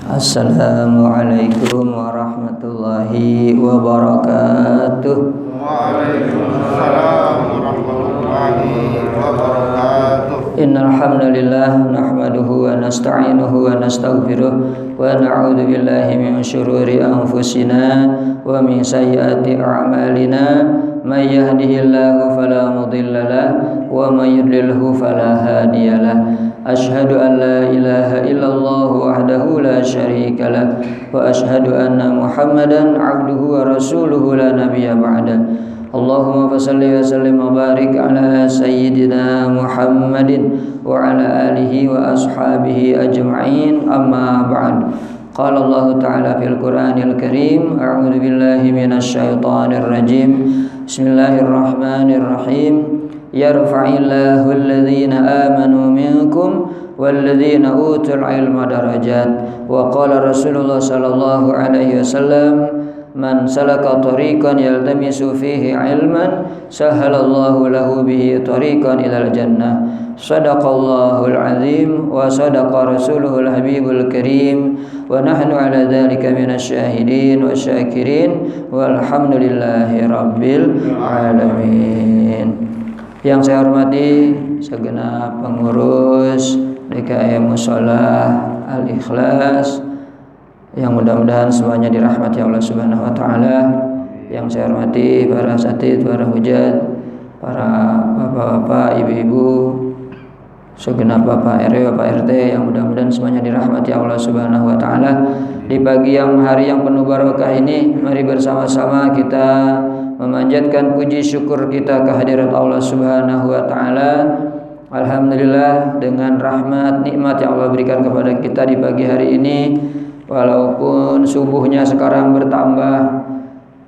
Assalamualaikum warahmatullahi wabarakatuh. Waalaikumsalam warahmatullahi wabarakatuh. Innal hamdalillah nahmaduhu wa nasta'inuhu wa nastaghfiruh wa na'udzu billahi min syururi anfusina wa min sayyiati a'malina. May yahdihillahu fala mudilla lahu wa may yudlilhu fala hadiyalah. Ashhadu an la ilaha illallah wahdahu la syarika lah wa ashhadu anna Muhammadan abduhu wa rasuluhu la nabiyya ba'da. Allahumma salli wa sallim wa barik ala sayyidina Muhammadin wa ala alihi wa ashabihi ajma'in, amma ba'd. Qala Allah ta'ala fil Qur'anil Karim, a'udzu billahi minasy syaithanir rajim. Bismillahirrahmanirrahim. Yarfa'illahu alladhina amanu minkum walladhina utul ilma darajat. Wa qala Rasulullah sallallahu alaihi wasallam, man salaka tariqan yaltamisu fihi ilman sahalallahu lahu bihi tariqan ilal jannah. Sadaqallahul azim wa sadaqa rasuluhul habibul karim wa nahnu ala dhalika minasy syahidin wa syakirin walhamdulillahi rabbil alamin. Yang saya hormati segenap pengurus DKM Musholah Al-Ikhlas, yang mudah-mudahan semuanya dirahmati Allah Subhanahu wa taala. Yang saya hormati para asatidz, para hujat, para bapak-bapak, ibu-ibu, segenap Bapak RW, Bapak RT, yang mudah-mudahan semuanya dirahmati Allah Subhanahu wa taala. Di pagi yang hari yang penuh barokah ini, mari bersama-sama kita memanjatkan puji syukur kita kehadirat Allah Subhanahu wa taala. Alhamdulillah, dengan rahmat nikmat yang Allah berikan kepada kita di pagi hari ini, walaupun subuhnya sekarang bertambah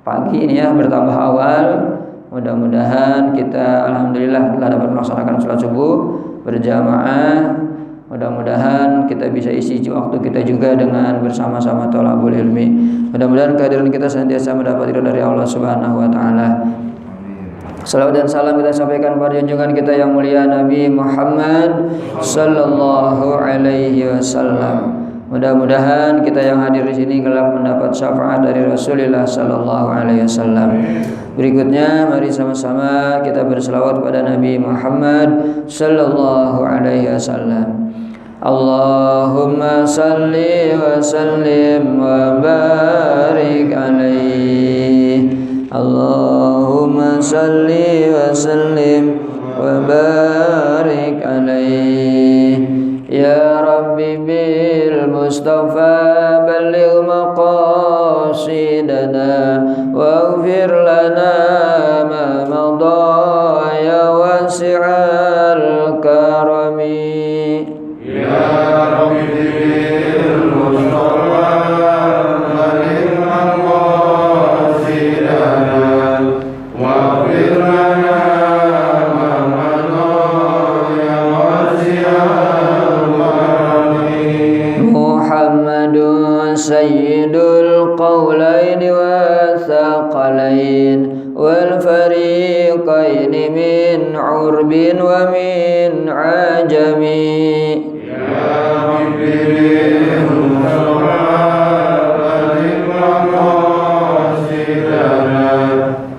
pagi ini ya, bertambah awal, mudah-mudahan kita alhamdulillah telah dapat melaksanakan sholat subuh berjamaah. Mudah-mudahan kita bisa isi waktu kita juga dengan bersama-sama thalabul ilmi. Mudah-mudahan kehadiran kita senantiasa mendapat ridho dari Allah Subhanahu wa taala. Salawat dan salam kita sampaikan pada junjungan kita yang mulia Nabi Muhammad sallallahu alaihi wasallam. Mudah-mudahan kita yang hadir di sini kelak mendapat syafaat dari Rasulullah sallallahu alaihi wasallam. Berikutnya mari sama-sama kita berselawat pada Nabi Muhammad sallallahu alaihi wasallam. Allahumma salli wa sallim wa barik alaihi. Allahumma salli wa sallim wa barik alaihi. Ya Rabbi bil Mustafa balligh maqasidana waghfir lana ma madha ya wasi'al karami. Ya Rabbi bil Mustafa balligh maqasidana waghfir lana ma madha ya wasi'al karami. Muhammadun sayyidul qawlain wa thaqalain wal fariqain min urbin wa min ajami.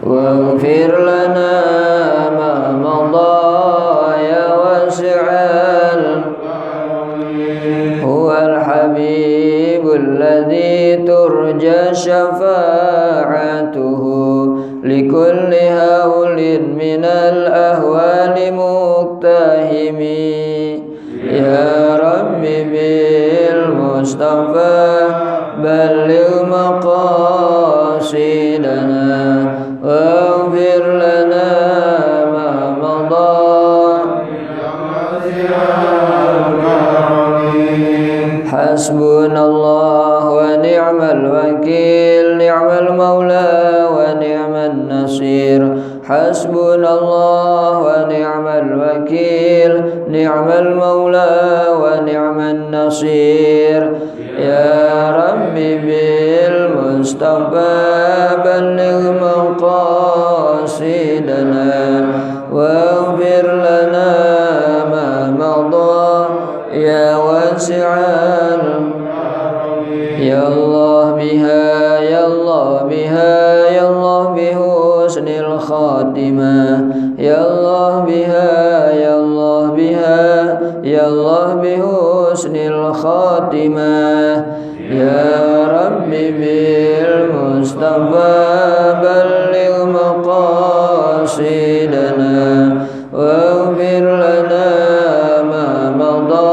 واغفر لنا ما مضى يا واسع هو الحبيب الذي ترجى شفاعته لكل هول من الأهوال مقتحم. يا رب بالمصطفى بلغ مقاصدنا واغفر لنا ما مضى. حسبنا الله ونعم الوكيل نعم المولى ونعم النصير. حسبنا الله ونعم الوكيل نعم المولى ونعم النصير. يا رب بالمصطفى بلغ مقاصدنا واغفر لنا ما مضى يا واسع Ya Allah biha, ya Allah biha, ya Allah bihusnil khatimah. Ya Allah biha, ya Allah biha, ya Allah bihusnil khatimah. Ya Rabbi bil Mustafa balligh maqasidana waghfir lana ma madha.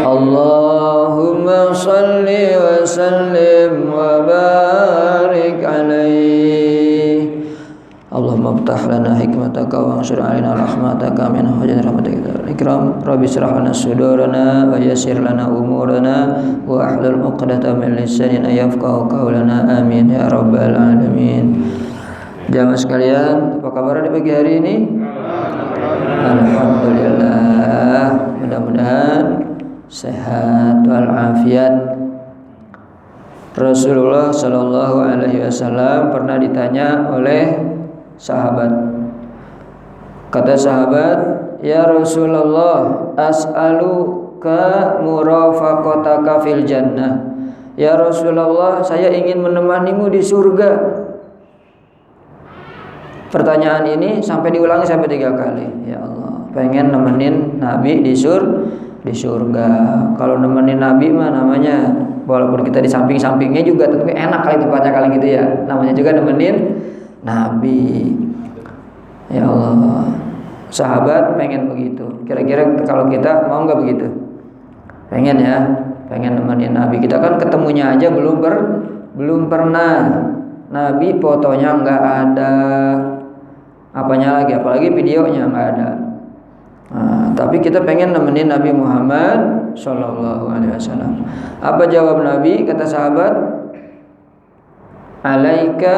Allahumma salli wa sallim wa barik alaihi. Allahumma aftah lana hikmataka wa ansur alaina rahmataka min hujjati rahmatika ikram. Rabbi shrah lana sudurana wa yassir lana umurana wa ahlul 'uqdatam min lisanina yafqahu qawlana. Amin ya rabbal alamin. Jamaah sekalian, apa kabar di pagi hari ini? Alhamdulillah. Mudah-mudahan sehat walafiat. Rasulullah Shallallahu Alaihi Wasallam pernah ditanya oleh sahabat. Kata sahabat, ya Rasulullah, as'aluka murafaqataka fil jannah. Ya Rasulullah, saya ingin menemanimu di surga. Pertanyaan ini sampai diulangi sampai 3 kali. Ya Allah, pengen nemenin Nabi di surga. Kalau nemenin Nabi mah namanya, walaupun kita di samping-sampingnya juga, tapi enak kali tempatnya kali gitu ya. Namanya juga nemenin Nabi. Ya Allah, sahabat pengen begitu. Kira-kira kalau kita mau nggak begitu? Pengen ya, pengen nemenin Nabi. Kita kan ketemunya aja belum pernah. Nabi fotonya nggak ada, apanya lagi, apalagi videonya nggak ada. Nah, tapi kita pengen nemenin Nabi Muhammad Sallallahu Alaihi Wasallam. Apa jawab Nabi? Kata sahabat, alaika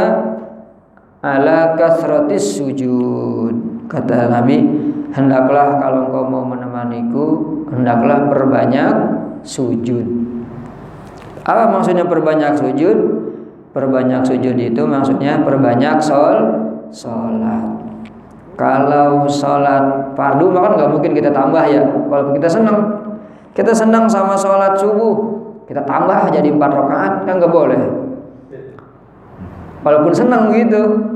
ala kasratis sujud. Kata Nabi, hendaklah kalau engkau mau menemaniku, hendaklah perbanyak sujud. Apa maksudnya perbanyak sujud? Perbanyak sujud itu maksudnya perbanyak sholat. Kalau sholat fardu maka nggak mungkin kita tambah ya. Walaupun kita senang sama sholat subuh, kita tambah jadi 4 rakaat kan nggak boleh. Walaupun senang gitu.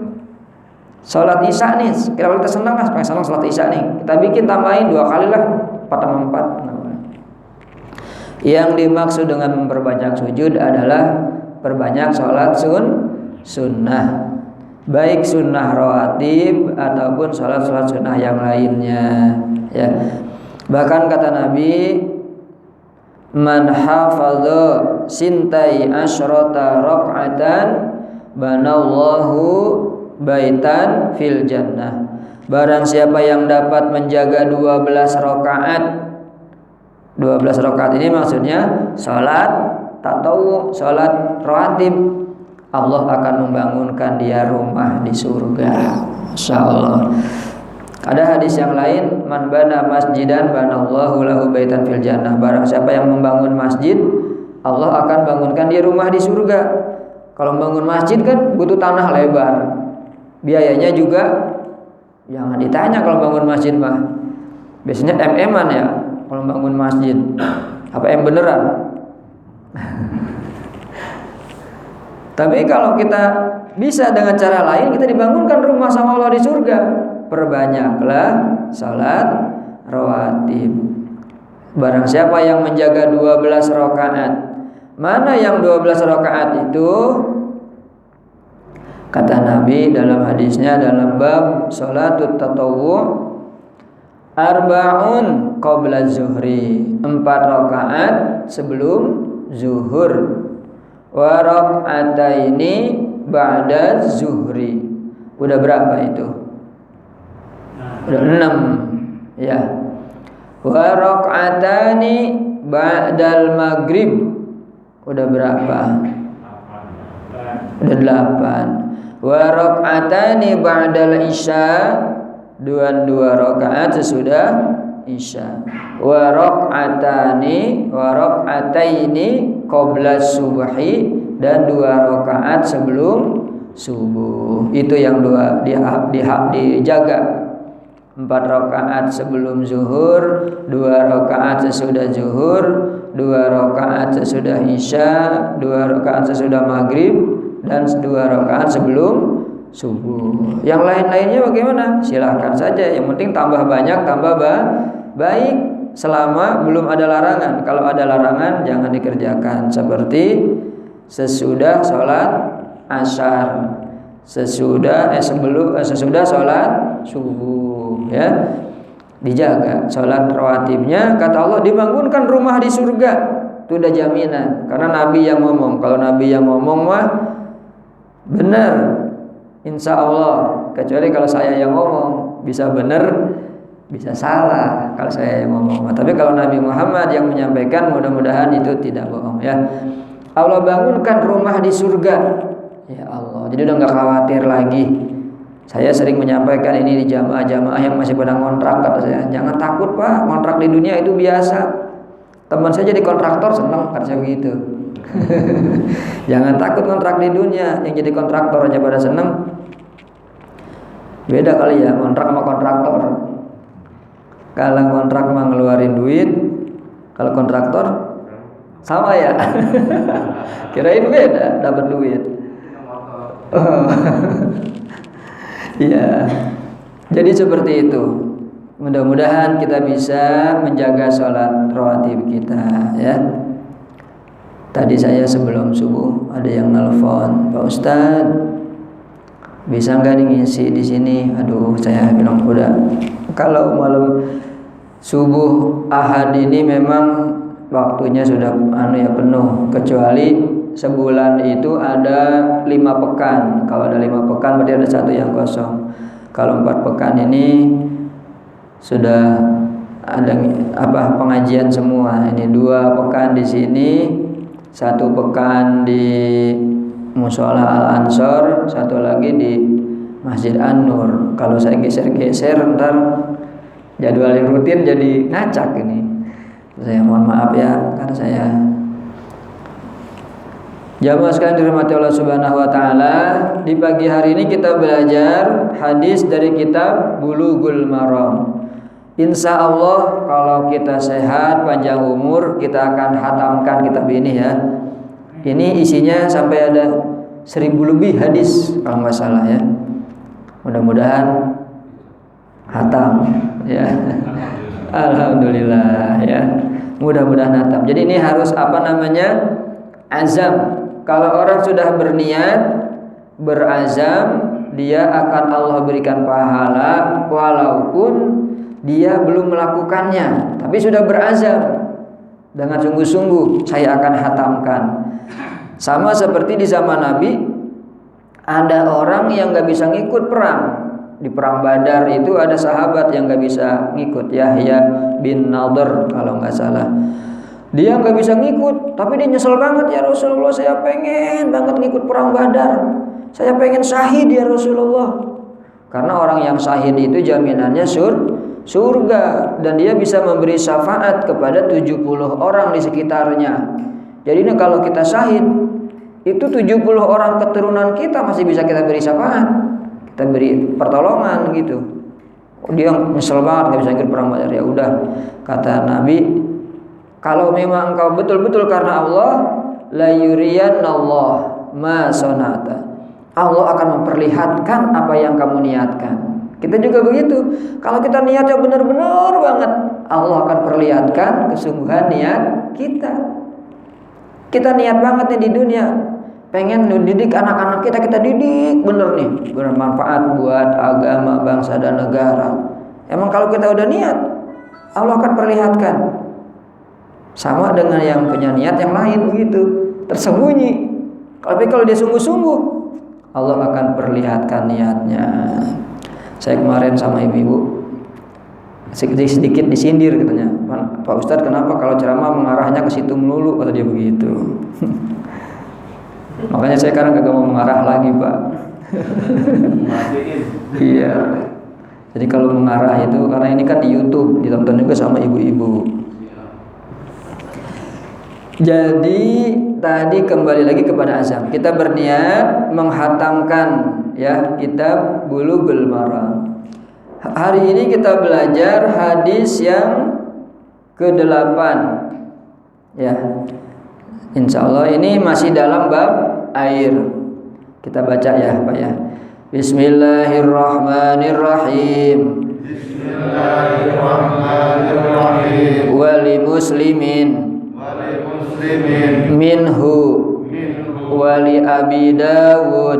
Sholat isya nih, kalau kita senang sholat isya nih, kita bikin tambahin 2 kali lah, 4 tambah 4. Yang dimaksud dengan memperbanyak sujud adalah perbanyak sholat sunnah, baik sunnah rawatib ataupun sholat sunnah yang lainnya. Ya, bahkan kata Nabi, man hafadha sintai asyrata raq'atan banallahu baitan fil jannah. Barang siapa yang dapat menjaga 12 rakaat. 12 rakaat ini maksudnya salat tatawwu, salat rawatib, Allah akan membangunkan dia rumah di surga. Insyaallah. Ada hadis yang lain, man bana masjidan banallahu lahu baitan fil jannah. Barang siapa yang membangun masjid, Allah akan bangunkan dia rumah di surga. Kalau membangun masjid kan butuh tanah lebar. Biayanya juga jangan ditanya kalau bangun masjid mah. Biasanya MM-an ya kalau bangun masjid. Apa M beneran? Tapi kalau kita bisa dengan cara lain, kita dibangunkan rumah sama Allah di surga. Perbanyaklah salat rawatib. Barang siapa yang menjaga 12 rakaat. Mana yang 12 rakaat itu? Kata Nabi dalam hadisnya dalam bab salatut tatawwu, arba'un qabla zuhri, 4 rakaat sebelum zuhur, wa rak'ataini ba'da zuhri. Udah berapa itu? Udah 6 ya. Wa rak'atani ba'dal maghrib. Udah berapa? Udah 8. Wa rak'atani ba'dal isya. 2 rakaat sesudah isya. Wa rak'ataini qabla subhi, dan 2 rakaat sebelum subuh. Itu yang dijaga 4 rakaat sebelum zuhur, 2 rakaat sesudah zuhur, 2 rakaat sesudah isya, 2 rakaat sesudah maghrib, dan 2 rakaat sebelum subuh. Yang lain-lainnya bagaimana? Silahkan saja. Yang penting tambah banyak, tambah baik, selama belum ada larangan. Kalau ada larangan jangan dikerjakan. Seperti sesudah sholat asar, sesudah sholat subuh, ya, dijaga sholat rawatibnya. Kata Allah, dibangunkan rumah di surga. Itu udah jaminan, karena Nabi yang ngomong. Kalau Nabi yang ngomong mah benar, insya Allah. Kecuali kalau saya yang ngomong, bisa benar bisa salah kalau saya yang ngomong. Tapi kalau Nabi Muhammad yang menyampaikan, mudah-mudahan itu tidak bohong, ya. Allah bangunkan rumah di surga. Ya Allah, jadi udah nggak khawatir lagi. Saya sering menyampaikan ini di jamaah-jamaah yang masih pada ngontrak. Kata saya, jangan takut Pak, ngontrak di dunia itu biasa. Teman saya jadi kontraktor senang, kata saya begitu. Jangan takut ngontrak di dunia, yang jadi kontraktor aja pada senang. Beda kali ya, ngontrak sama kontraktor. Kalau ngontrak mah ngeluarin duit, kalau kontraktor sama ya. Kirain beda, dapat duit. Ya, jadi seperti itu. Mudah-mudahan kita bisa menjaga sholat rawatib kita, ya. Tadi saya sebelum subuh ada yang nelfon, Pak Ustadz, bisa nggak ngisi di sini? Aduh, saya bilang udah. Kalau malam subuh Ahad ini memang waktunya sudah penuh, kecuali sebulan itu ada 5 pekan. Kalau ada 5 pekan berarti ada 1 yang kosong. Kalau 4 pekan ini sudah ada pengajian semua. Ini 2 pekan di sini, 1 pekan di Mushola Al-Ansor, 1 lagi di Masjid An-Nur. Kalau saya geser-geser ntar jadwal yang rutin jadi ngacak ini. Saya mohon maaf ya, karena saya jamaah sekalian dirahmati Allah Subhanahu wa taala. Di pagi hari ini kita belajar hadis dari kitab Bulughul Maram. Insya Allah kalau kita sehat, panjang umur, kita akan hatamkan kitab ini, ya. Ini isinya sampai ada 1000 lebih hadis kalau nggak salah, ya. Mudah-mudahan hatam, ya. Alhamdulillah, ya. Mudah-mudahan hatam. Jadi ini harus azam. Kalau orang sudah berniat, berazam, dia akan Allah berikan pahala walaupun dia belum melakukannya, tapi sudah berazam dengan sungguh-sungguh, saya akan hatamkan. Sama seperti di zaman Nabi, ada orang yang gak bisa ngikut perang. Di perang Badar itu ada sahabat yang gak bisa ngikut, Yahya bin Nadhr kalau gak salah. Dia gak bisa ngikut, tapi dia nyesel banget, ya Rasulullah, saya pengen banget ngikut perang Badar. Saya pengen syahid ya Rasulullah. Karena orang yang syahid itu jaminannya surga, dan dia bisa memberi syafaat kepada 70 orang di sekitarnya. Jadi kalau kita syahid, itu 70 orang keturunan kita masih bisa kita beri syafaat, kita beri pertolongan gitu. Dia nyesel banget gak bisa ikut perang Badar. Ya udah, kata Nabi, kalau memang engkau betul-betul karena Allah, la yuriyannallah ma sonata, Allah akan memperlihatkan apa yang kamu niatkan. Kita juga begitu. Kalau kita niatnya benar-benar banget, Allah akan perlihatkan kesungguhan niat kita. Kita niat banget nih di dunia, pengen mendidik anak-anak kita didik bener nih, bermanfaat buat agama, bangsa dan negara. Emang kalau kita udah niat, Allah akan perlihatkan. Sama dengan yang punya niat yang lain begitu, tersembunyi. Tapi kalau dia sungguh-sungguh, Allah akan perlihatkan niatnya. Saya kemarin sama ibu-ibu sedikit disindir, katanya, Pak Ustadz, kenapa kalau ceramah mengarahnya ke situ melulu, kata dia begitu. Makanya saya sekarang kagak mau mengarah lagi, Pak. Iya. Jadi kalau mengarah itu, karena ini kan di YouTube, ditonton juga sama ibu-ibu. Jadi tadi kembali lagi kepada azam. Kita berniat menghatamkan, ya, kitab Bulughul Maram. Hari ini kita belajar hadis yang ke-8 ya. Insya Allah ini masih dalam bab air. Kita baca ya Pak ya. Bismillahirrahmanirrahim. Bismillahirrahmanirrahim. Wali muslimin minhu wali Abi Dawud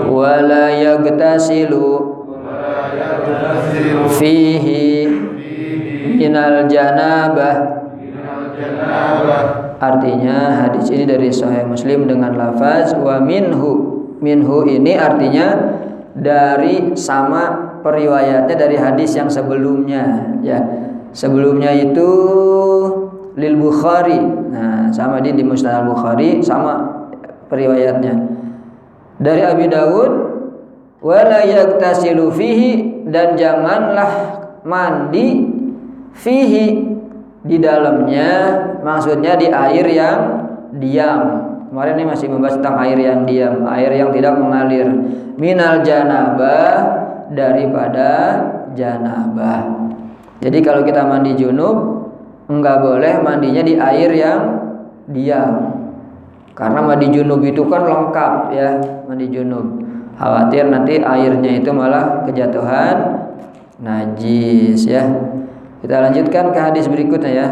wala yagtasilu fihi minal janabah. Artinya hadis ini dari Sahih Muslim dengan lafaz wa minhu. Minhu ini artinya dari sama periwayatnya dari hadis yang sebelumnya ya. Sebelumnya itu lil Bukhari. Nah, sama di Musnad al-Bukhari sama periwayatnya. Dari Abi Dawud wala yaktasilu fihi, dan janganlah mandi fihi, di dalamnya, maksudnya di air yang diam. Kemarin ini masih membahas tentang air yang diam, air yang tidak mengalir. Minal janabah, daripada janabah. Jadi kalau kita mandi junub, enggak boleh mandinya di air yang diam. Karena mandi junub itu kan lengkap ya, mandi junub. Khawatir nanti airnya itu malah kejatuhan najis ya. Kita lanjutkan ke hadis berikutnya ya.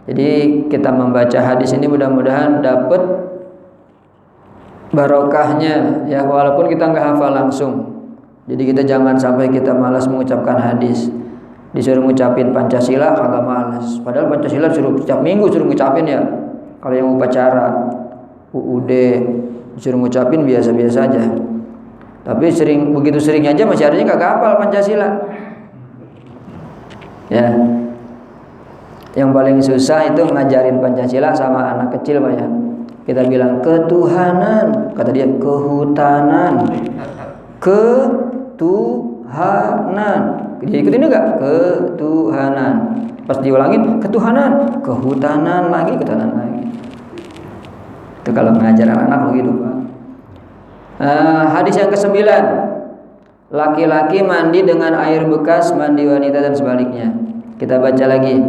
Jadi kita membaca hadis ini mudah-mudahan dapat barokahnya ya, walaupun kita nggak hafal langsung. Jadi kita jangan sampai kita malas mengucapkan hadis. Disuruh ngucapin Pancasila kagak malas. Padahal Pancasila suruh setiap minggu suruh ngucapin ya. Kalau yang upacara UUD disuruh ngucapin biasa-biasa aja. Tapi begitu seringnya aja masih adanya kagak hafal Pancasila. Ya, yang paling susah itu ngajarin Pancasila sama anak kecil Pak ya. Kita bilang ketuhanan, kata dia kehutanan, ketuhanan. Dia ikutin enggak? Ketuhanan. Pas diulangin ketuhanan, kehutanan lagi, kehutanan lagi. Itu kalau ngajar anak-anak begitu Pak. Hadis yang ke-9. Laki-laki mandi dengan air bekas mandi wanita dan sebaliknya. Kita baca lagi.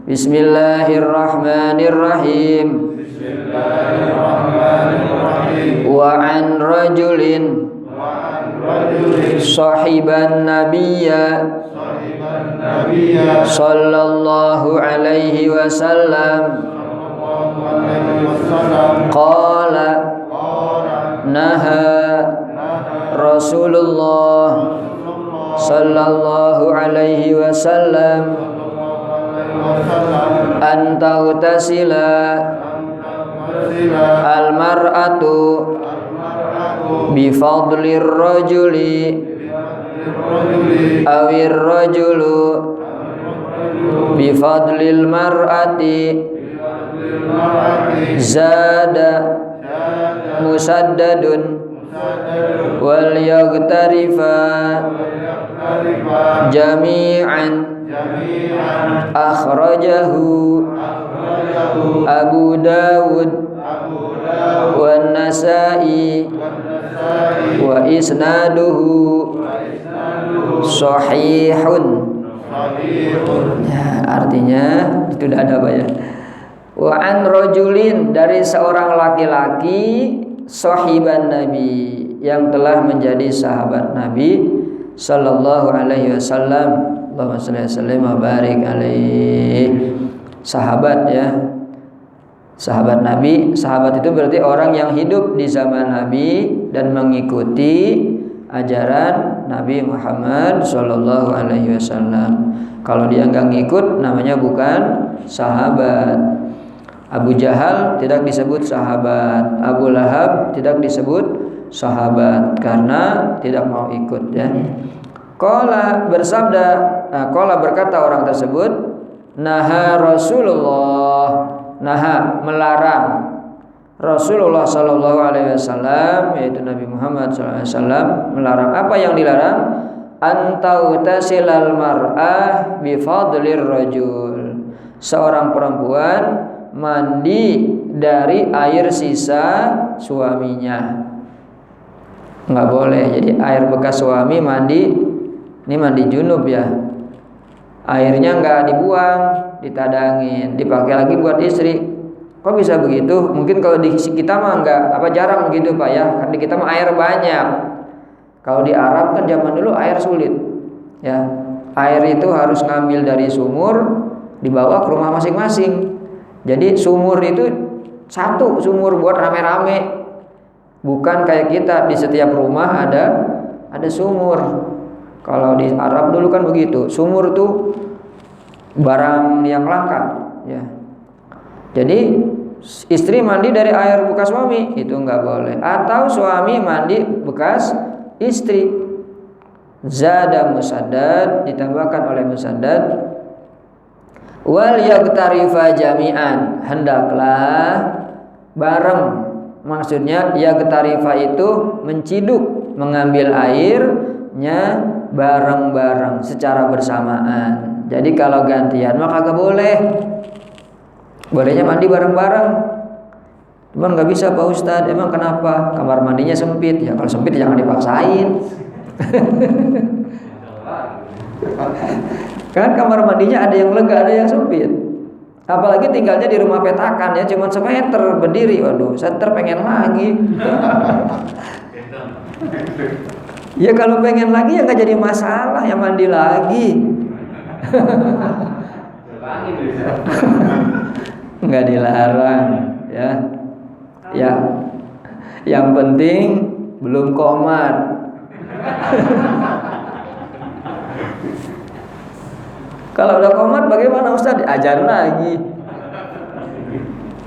Bismillahirrahmanirrahim. Bismillahirrahmanirrahim. Wa an rajulin sahiban nabiyya sallallahu alaihi wasallam qala naha Rasulullah sallallahu alaihi wasallam an taghtasila al-mar'atu bi fadlir rajuli awir rajulu bi fadlil mar'ati zada musaddadun wal yaghtarifa jami'an akhrajahu Abu Dawud wan Nasa'i wa isnaduhu sahihun. Ya, artinya itu udah ada Pak ya. Wa an rajulin, dari seorang laki-laki sahiban Nabi, yang telah menjadi sahabat Nabi sallallahu alaihi wasallam. Allahumma shalli wa sallim wa barik alaihi. Sahabat ya. Sahabat Nabi, sahabat itu berarti orang yang hidup di zaman Nabi dan mengikuti ajaran Nabi Muhammad sallallahu alaihi wasallam. Kalau dia enggak ngikut namanya bukan sahabat. Abu Jahal tidak disebut sahabat, Abu Lahab tidak disebut sahabat karena tidak mau ikut ya. Qala bersabda, qala berkata orang tersebut, naha Rasulullah, naha melarang Rasulullah sallallahu alaihi wasallam, yaitu Nabi Muhammad sallallahu alaihi wasallam melarang. Apa yang dilarang? Antautasilal mar'ah bi fadlir rajul. Seorang perempuan mandi dari air sisa suaminya. nggak boleh. Jadi air bekas suami mandi, ini mandi junub ya, airnya nggak dibuang, ditadangin, dipakai lagi buat istri. Kok bisa begitu? Mungkin kalau di kita mah nggak jarang begitu Pak ya, karena di kita mah air banyak. Kalau di Arab kan zaman dulu air sulit ya, air itu harus ngambil dari sumur, dibawa ke rumah masing-masing. Jadi sumur itu satu sumur buat rame-rame, bukan kayak kita di setiap rumah ada sumur. Kalau di Arab dulu kan begitu, sumur tuh barang yang langka ya. Jadi istri mandi dari air bekas suami itu nggak boleh, atau suami mandi bekas istri. Zada Musaddad, ditambahkan oleh Musaddad, wal yagtarifa jami'an, hendaklah bareng. Maksudnya yagtarifa itu menciduk, mengambil airnya bareng-bareng secara bersamaan. Jadi kalau gantian mah kagak boleh. Bolehnya mandi bareng-bareng. Cuman nggak bisa Pak Ustadz. Emang kenapa? Kamar mandinya sempit. Ya kalau sempit jangan dipaksain. Kan kamar mandinya ada yang lega, ada yang sempit. Apalagi tinggalnya di rumah petakan ya, cuman semeter berdiri. Waduh, saya pengen lagi. Ya kalau pengen lagi ya nggak jadi masalah, ya mandi lagi. Nggak dilarang ya. Yang penting belum komat. Kalau udah komat bagaimana Ustaz? Ajar lagi.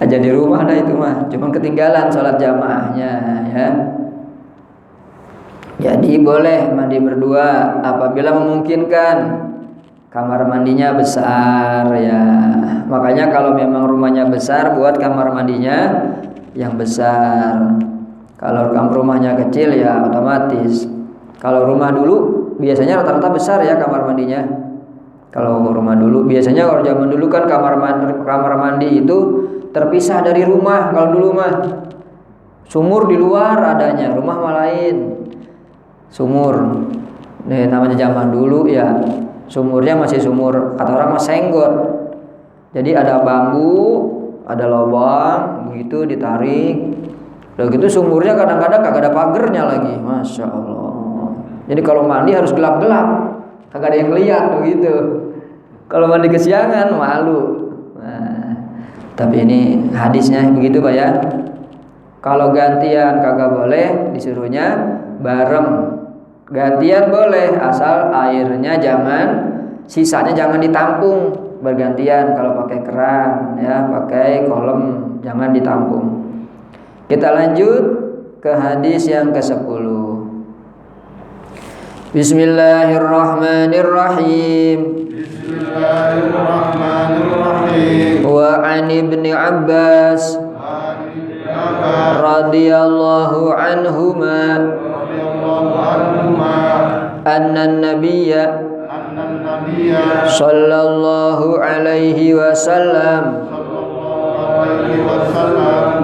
Ajar di rumah dah itu mah. Cuman ketinggalan sholat jamaahnya ya. Jadi boleh mandi berdua apabila memungkinkan. Kamar mandinya besar ya. Makanya kalau memang rumahnya besar, buat kamar mandinya yang besar. Kalau rumahnya kecil ya otomatis. Kalau rumah dulu biasanya rata-rata besar ya kamar mandinya. Kalau rumah dulu biasanya, kalau zaman dulu kan kamar mandi itu terpisah dari rumah. Kalau dulu mah sumur di luar adanya, rumah mah lain. Sumur. Nih namanya zaman dulu ya. Sumurnya masih sumur, kata orang mah senggot. Jadi ada bambu, ada lubang, begitu ditarik. Udah gitu sumurnya kadang-kadang kagak ada pagernya lagi, masya Allah. Jadi kalau mandi harus gelap-gelap, kagak ada yang lihat begitu. Kalau mandi kesiangan malu. Nah, tapi ini hadisnya begitu Pak ya. Kalau gantian kagak boleh, disuruhnya bareng. Gantian boleh asal airnya sisanya jangan ditampung, bergantian. Kalau pakai keran ya, pakai kolom, jangan ditampung. Kita lanjut ke hadis yang ke-10. Bismillahirrahmanirrahim. Bismillahirrahmanirrahim. Wa an ibni Abbas radhiyallahu anhuma anna an-nabiyya sallallahu alaihi wasallam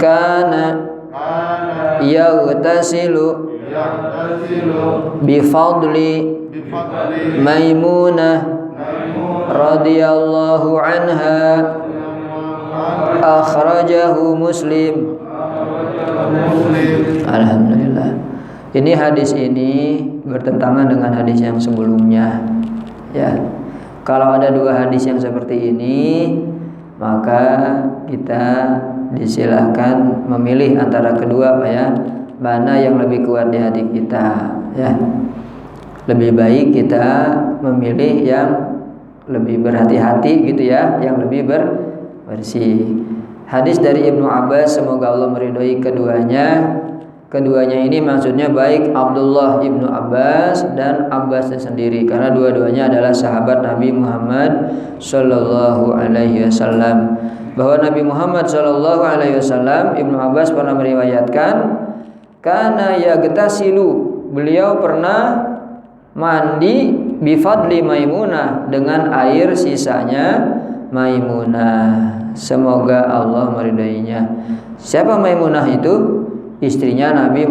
kana yaghtasilu bifadli Maimunah radhiyallahu anha, akhrajahu Muslim. Alhamdulillah. Ini hadis ini bertentangan dengan hadis yang sebelumnya. Ya. Kalau ada dua hadis yang seperti ini, maka kita disilahkan memilih antara kedua Pak ya. Mana yang lebih kuat di hati kita ya. Lebih baik kita memilih yang lebih berhati-hati gitu ya, yang lebih bersih. Hadis dari Ibnu Abbas, semoga Allah meridhoi keduanya. Keduanya ini maksudnya baik Abdullah Ibnu Abbas dan Abbasnya sendiri, karena dua-duanya adalah sahabat Nabi Muhammad Sallallahu Alaihi Wasallam. Bahwa Nabi Muhammad Sallallahu Alaihi Wasallam, Ibnu Abbas pernah meriwayatkan, karena yaghtasilu, beliau pernah mandi bifadli Maimunah, dengan air sisanya Maimunah. Semoga Allah meridainya. Siapa Maimunah itu? Istrinya Nabi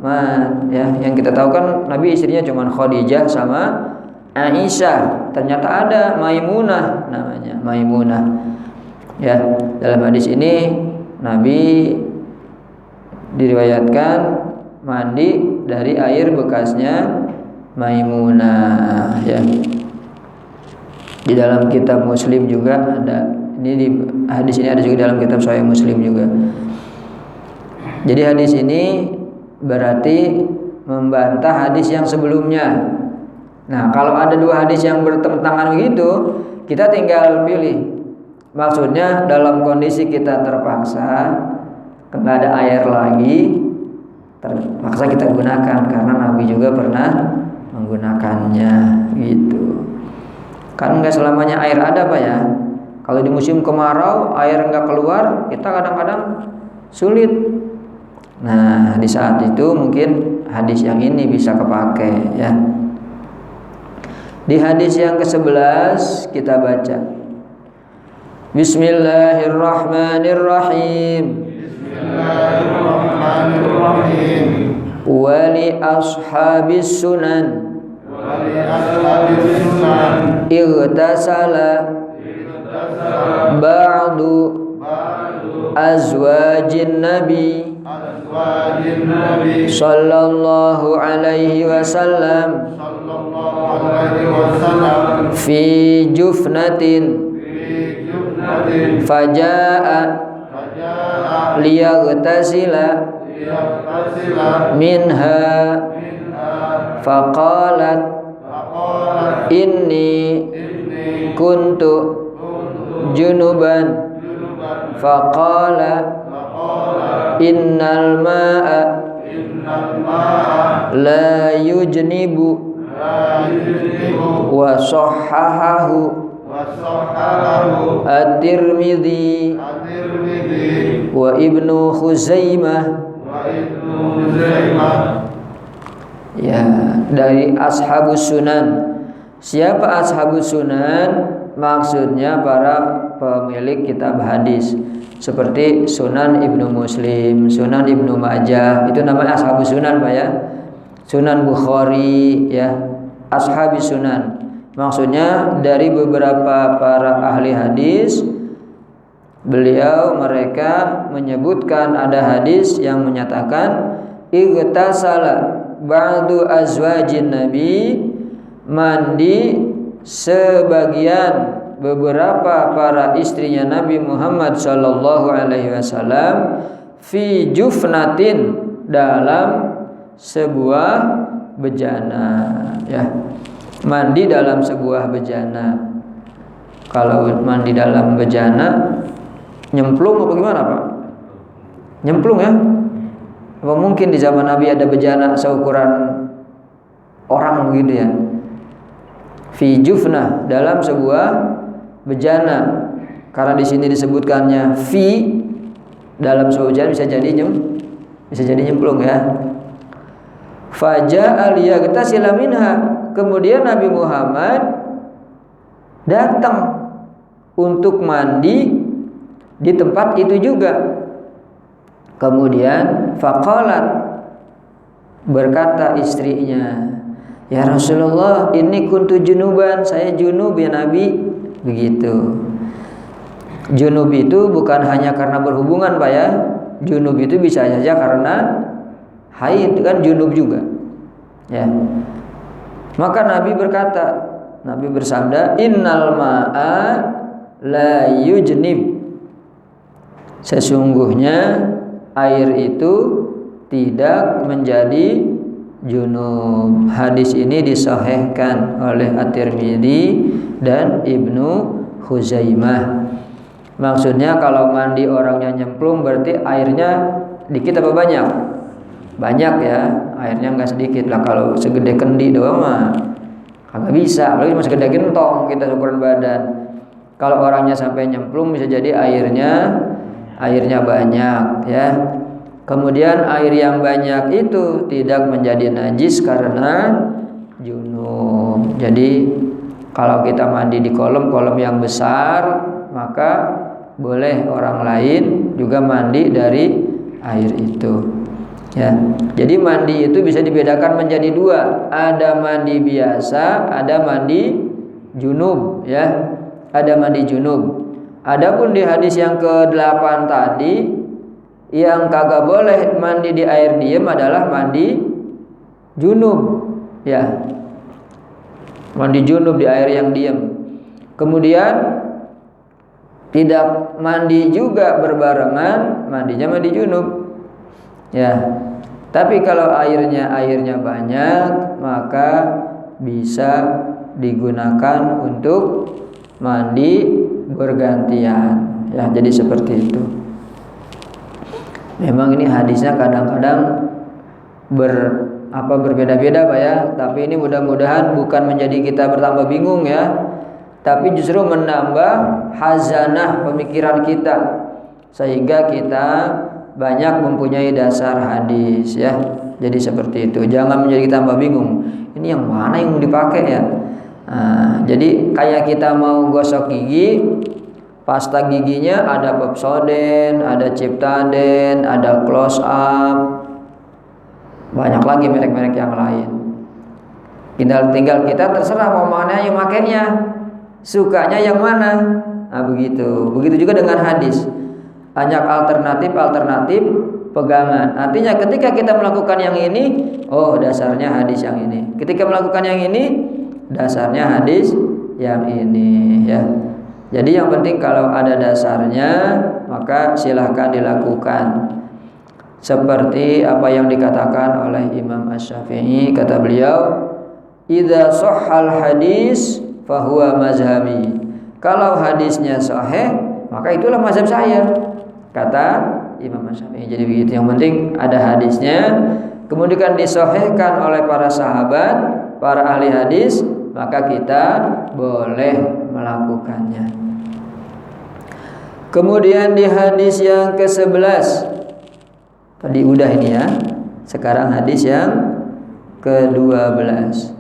Muhammad. Ya, yang kita tahu kan Nabi istrinya cuma Khadijah sama Aisyah. Ternyata ada Maimunah namanya, Maimunah. Ya, dalam hadis ini Nabi diriwayatkan mandi dari air bekasnya Maimunah. Ya. Di dalam kitab Muslim juga ada. Ini di hadis ini ada juga dalam kitab Sahih Muslim juga. Jadi hadis ini berarti membantah hadis yang sebelumnya. Nah, kalau ada dua hadis yang bertentangan begitu, kita tinggal pilih. Maksudnya dalam kondisi kita terpaksa, nggak ada air lagi, terpaksa kita gunakan karena Nabi juga pernah menggunakannya, gitu. Kan nggak selamanya air ada, Pak ya. Kalau di musim kemarau air nggak keluar, kita kadang-kadang sulit. Nah, di saat itu mungkin hadis yang ini bisa kepake, ya. Di hadis yang ke-11 kita baca. Bismillahirrahmanirrahim. Bismillahirrahmanirrahim. Wali ashabis sunan. Ightasala ba'du azwajin nabi sallallahu alaihi wasallam fi jufnatin faja'a liyaghtasila minha faqalat inni kuntu junuban faqala innal ma'a la yujnibu wa sahhahahu at-Tirmidzi wa Ibnu Khuzaimah. Ya, dari ashabus sunan. Siapa ashabus sunan? Maksudnya para pemilik kitab hadis seperti Sunan Ibnu Muslim, Sunan Ibnu Majah, itu namanya ashabus sunan, Pak ya. Sunan Bukhari, ya, ashabus sunan. Maksudnya dari beberapa para ahli hadis, mereka menyebutkan ada hadis yang menyatakan ightasala ba'du azwajin nabi, mandi sebagian beberapa para istrinya Nabi Muhammad sallallahu alaihi wasallam fi jufnatin, dalam sebuah bejana, ya. Mandi dalam sebuah bejana. Kalau mandi dalam bejana nyemplung apa gimana, Pak? Nyemplung, ya? Apa mungkin di zaman Nabi ada bejana seukuran orang begitu, ya? Fi jufnah, dalam sebuah bejana. Karena di sini disebutkannya fi, dalam sebuah bejana bisa jadi nyemplung, ya. Faja'a liyaghtasila minha, kemudian Nabi Muhammad datang untuk mandi di tempat itu juga. Kemudian faqalat, berkata istrinya, ya Rasulullah, ini kuntu junuban, saya junub ya Nabi. Begitu. Junub itu bukan hanya karena berhubungan, Pak ya. Junub itu bisa saja karena haid, kan junub juga, ya. Maka Nabi berkata, Nabi bersabda, innal ma'a la yujnib, sesungguhnya air itu tidak menjadi junub. Hadis ini disahihkan oleh At-Tirmidzi dan Ibnu Khuzaimah. Maksudnya kalau mandi orangnya nyemplung berarti airnya dikit apa banyak? Banyak, ya, airnya nggak sedikit lah. Kalau segede kendi doang mah kagak bisa, apalagi cuma segede gentong kita ukuran badan. Kalau orangnya sampai nyemplung bisa jadi airnya banyak, ya. Kemudian air yang banyak itu tidak menjadi najis karena junub. Jadi kalau kita mandi di kolam yang besar, maka boleh orang lain juga mandi dari air itu. Ya, jadi mandi itu bisa dibedakan menjadi dua. Ada mandi biasa, ada mandi junub, ya. Ada mandi junub. Adapun di hadis yang ke-8 tadi, yang kagak boleh mandi di air diem adalah mandi junub, ya. Mandi junub di air yang diem. Kemudian tidak mandi juga berbarengan, mandinya mandi junub. Ya, tapi kalau airnya banyak, maka bisa digunakan untuk mandi bergantian. Ya, jadi seperti itu. Memang ini hadisnya kadang-kadang berbeda-beda Pak ya. Tapi ini mudah-mudahan bukan menjadi kita bertambah bingung ya, tapi justru menambah hazanah pemikiran kita sehingga kita banyak mempunyai dasar hadis ya. Jadi seperti itu. Jangan menjadi tambah bingung. Ini yang mana yang mau dipakai ya? Jadi kayak kita mau gosok gigi, pasta giginya ada Pepsodent, ada Ciptaden, ada Close Up, banyak lagi merek-merek yang lain. Tinggal kita terserah mau mana yang makainya, sukanya yang mana. Begitu juga dengan hadis. Banyak alternatif pegangan. Artinya ketika kita melakukan yang ini, oh dasarnya hadis yang ini. Ketika melakukan yang ini, dasarnya hadis yang ini ya. Jadi yang penting kalau ada dasarnya, maka silahkan dilakukan. Seperti apa yang dikatakan oleh Imam Asy-Syafi'i, kata beliau, "Idza shahhal hadis fahuwa mazhabi." Kalau hadisnya sahih, maka itulah mazhab saya, kata Imam Asy-Syafi'i. Jadi begitu, yang penting ada hadisnya, kemudian disahihkan oleh para sahabat, para ahli hadis, maka kita boleh melakukannya. Kemudian di hadis yang ke-11, tadi udah ini ya, sekarang hadis yang ke-12.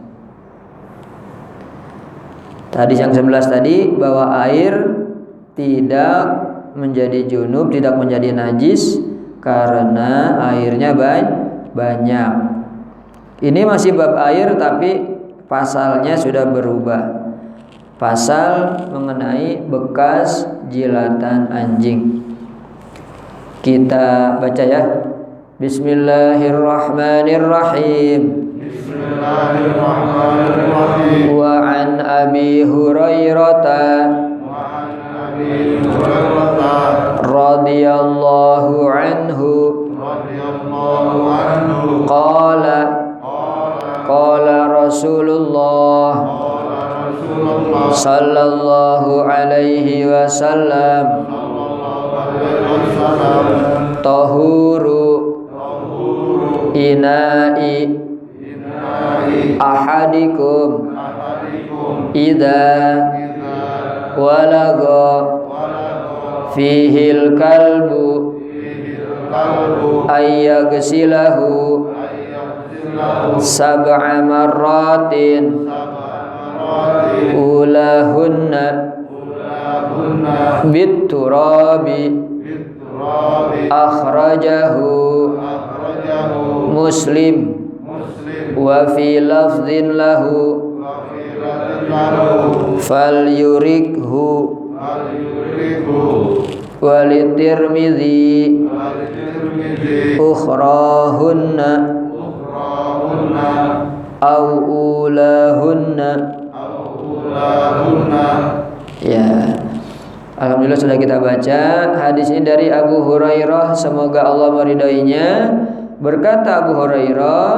Hadis yang 11 tadi bahwa air tidak menjadi junub, tidak menjadi najis karena airnya banyak. Ini masih bab air tapi pasalnya sudah berubah. Pasal mengenai bekas jilatan anjing. Kita baca ya. Bismillahirrahmanirrahim. Bismillahirrahmanirrahim. Wa an Abi Hurairah radhiyallahu anhu qala Rasulullah sallallahu alaihi wasallam tahuru ina'i ahadikum idza walagha fihil kalbu ayyagsilahu sab'a marratin ulahunna bitturabi akhrajahu Muslim wa fi lafdhin lahu falyurikhu walitirmidzi ukhrahunna au ulahunna. Ya, alhamdulillah sudah kita baca hadis ini dari Abu Hurairah, semoga Allah meridainya. Berkata Abu Hurairah,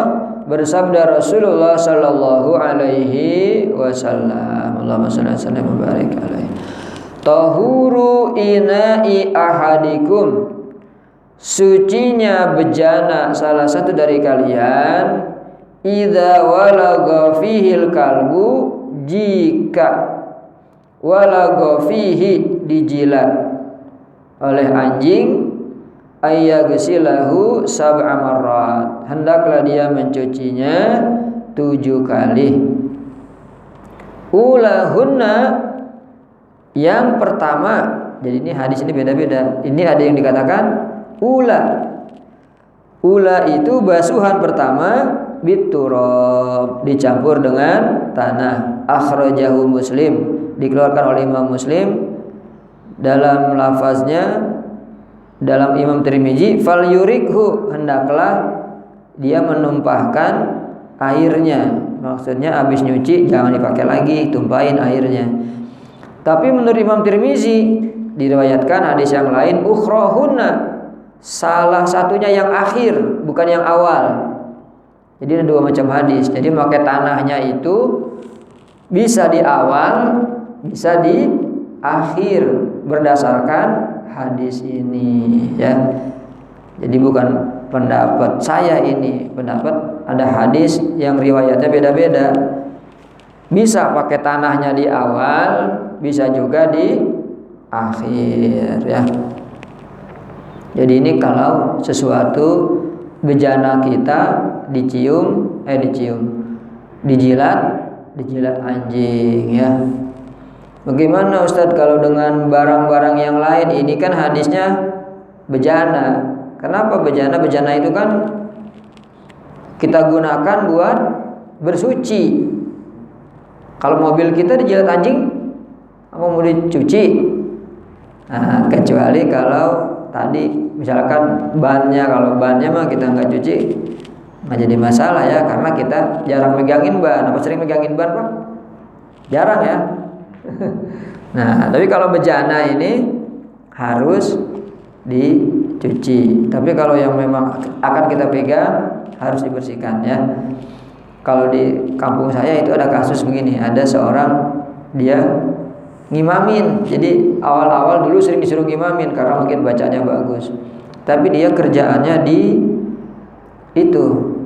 bersabda Rasulullah sallallahu alaihi wasallam, Allahumma shalli wa sallim wa barik alaihi, tahuru ina'i ahadikum, sucinya bejana salah satu dari kalian, idza walagha fihil kalbu, jika walagha fihi dijilat oleh anjing, ayyagsilahu sab'a marrat, hendaklah dia mencucinya 7 kali. Ulahunna, yang pertama. Jadi ini hadis ini beda-beda. Ini ada yang dikatakan ula. Ula itu basuhan pertama biturab, dicampur dengan tanah. Akhrajahu Muslim, dikeluarkan oleh Imam Muslim. Dalam lafaznya, dalam Imam Tirmizi, fal yurikhu, hendaklah dia menumpahkan airnya. Maksudnya habis nyuci jangan dipakai lagi, tumpahin airnya. Tapi menurut Imam Tirmizi diriwayatkan hadis yang lain, ukhrahunna, salah satunya yang akhir, bukan yang awal. Jadi ada dua macam hadis. Jadi pakai tanahnya itu bisa di awal, bisa di akhir, berdasarkan hadis ini, ya. Jadi bukan pendapat saya ini, pendapat ada hadis yang riwayatnya beda-beda. Bisa pakai tanahnya di awal, bisa juga di akhir, ya. Jadi ini kalau sesuatu bejana kita dijilat anjing, ya. Bagaimana Ustadz kalau dengan barang-barang yang lain? Ini kan hadisnya bejana. Kenapa bejana? Bejana itu kan kita gunakan buat bersuci. Kalau mobil kita dijilat anjing, apa mau dicuci? Nah, kecuali kalau tadi misalkan bannya, kalau bannya mah kita nggak cuci, nggak jadi masalah, ya, karena kita jarang megangin ban. Apa sering megangin ban, Pak? Jarang, ya. Nah, tapi kalau bejana ini harus dicuci. Tapi kalau yang memang akan kita pegang harus dibersihkan, ya. Kalau di kampung saya itu ada kasus begini, ada seorang dia ngimamin. Jadi awal-awal dulu sering disuruh ngimamin karena mungkin bacanya bagus. Tapi dia kerjaannya di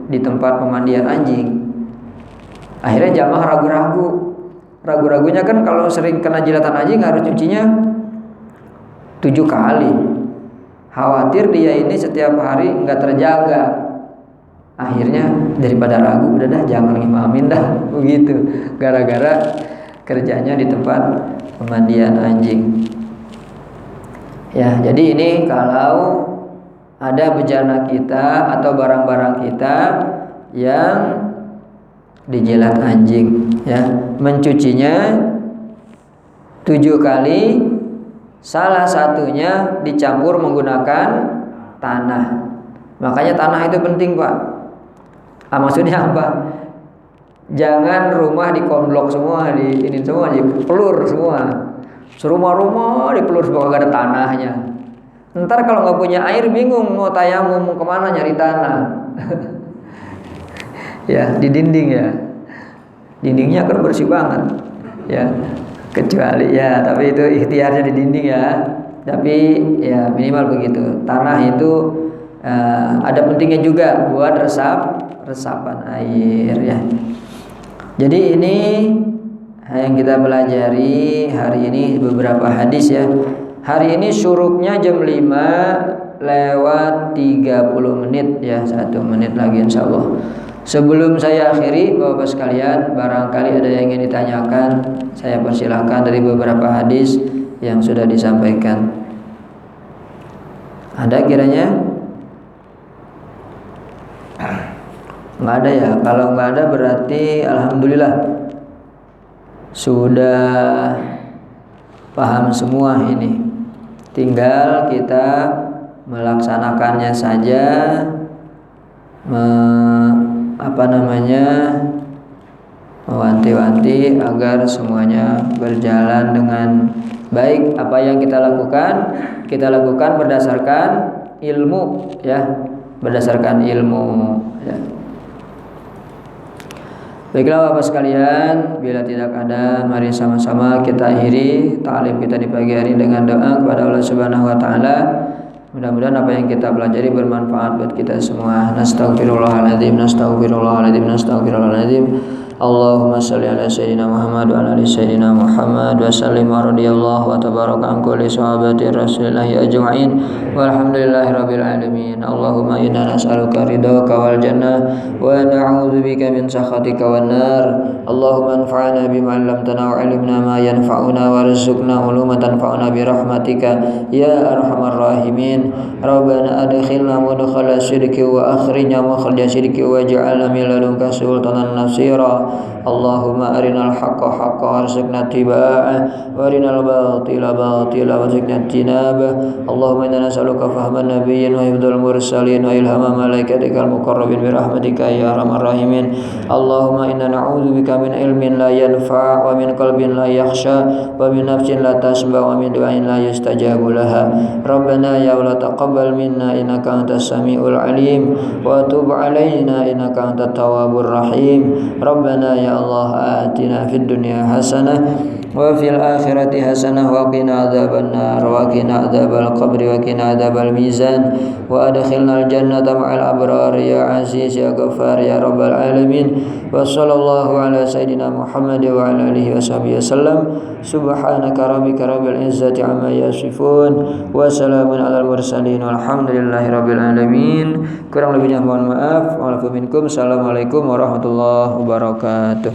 tempat pemandian anjing. Akhirnya jamaah ragu-ragu. Ragu-ragunya kan kalau sering kena jilatan anjing harus cucinya 7 kali. Khawatir dia ini setiap hari nggak terjaga. Akhirnya daripada ragu, udah dah jangan ngimamin dah, begitu. Gara-gara kerjanya di tempat pemandian anjing. Ya, jadi ini kalau ada bejana kita atau barang-barang kita yang dijilat anjing, ya, mencucinya 7 kali, salah satunya dicampur menggunakan tanah. Makanya tanah itu penting, Pak. Maksudnya apa? Jangan rumah dikonblok semua, ini semua dipelur semua. Serumah-rumah dipelur semua, gak ada tanahnya. Ntar kalau nggak punya air bingung mau tayamum, mau kemana nyari tanah. Ya, di dinding, ya. Dindingnya kan bersih banget, ya. Kecuali, ya, tapi itu ikhtiarnya di dinding, ya. Tapi ya minimal begitu. Tanah itu ada pentingnya juga buat resapan air, ya. Jadi ini yang kita pelajari hari ini beberapa hadis, ya. Hari ini syuruknya jam 5 lewat 30 menit, ya, 1 menit lagi insyaallah. Sebelum saya akhiri, Bapak sekalian, barangkali ada yang ingin ditanyakan, saya persilahkan dari beberapa hadis yang sudah disampaikan. Ada kiranya? Nggak ada, ya. Kalau nggak ada berarti alhamdulillah sudah paham semua ini. Tinggal kita melaksanakannya saja, mewanti-wanti agar semuanya berjalan dengan baik. Apa yang kita lakukan berdasarkan ilmu, ya, berdasarkan ilmu, ya. Baiklah Bapak sekalian, bila tidak ada, mari sama-sama kita akhiri ta'lim kita di pagi hari dengan doa kepada Allah Subhanahu wa taala. Mudah-mudahan apa yang kita pelajari bermanfaat buat kita semua. Nastaghfirullahaladzim. Allahumma salli ala sayyidina Muhammad wa ala ali sayyidina Muhammad wa sallim wa radiyallahu wa tabaraka an kulli sahabati rasulillahi ajma'in walhamdulillahi rabbil alamin. Allahumma inna nas'aluka ridhaka wal jannah wa na'udzu bika min sakhatika wan nar. Allahumma anfa'na bima 'allamtana wa 'allimna ma yanfa'una warzuqna uluman tanfa'una bi rahmatika ya arhamar rahimin. Rabbana adkhilna mudkhala sidqi wa akhrijna makhraja sidqi waj'alna min ladunka sultanan nasira. Allahumma arinal haqqa haqqa warzuqna ittiba'ah wa arinal batila batila warzuqna ijtinabah. Allahumma inna nas'aluka fahman nabiyyin wa hifdzal mursalin wa ilhama malaikatikal muqarrabin bi rahmatika ya arhamar rahimin. Allahumma inna na'udzubika min ilmin la yanfa' wa min qalbin la yakhsha wa min nafsin la tasba wa min du'ain la yustajabu laha. Rabbana ya Allah taqabbal minna innaka antas samiul alim wa tub alaina innaka antat tawwabur rahim. Rabbana ya Allah atina fid dunya hasanah wa fil akhirati hasanah wa qina adzaban nar wa qina adzabal qabri wa qina adzabal mizan wa adkhilnal jannata ma'al abrar ya aziz ya ghaffar ya rabbal alamin. Wa sallallahu ala sayyidina Muhammad wa ala alihi wa sahbihi wasallam. Subhanaka rabbika rabbil izzati amma yasifun wa salamun alal mursalin walhamdulillahi rabbil alamin. Kurang lebihnya mohon maaf. Assalamualaikum warahmatullahi wabarakatuh.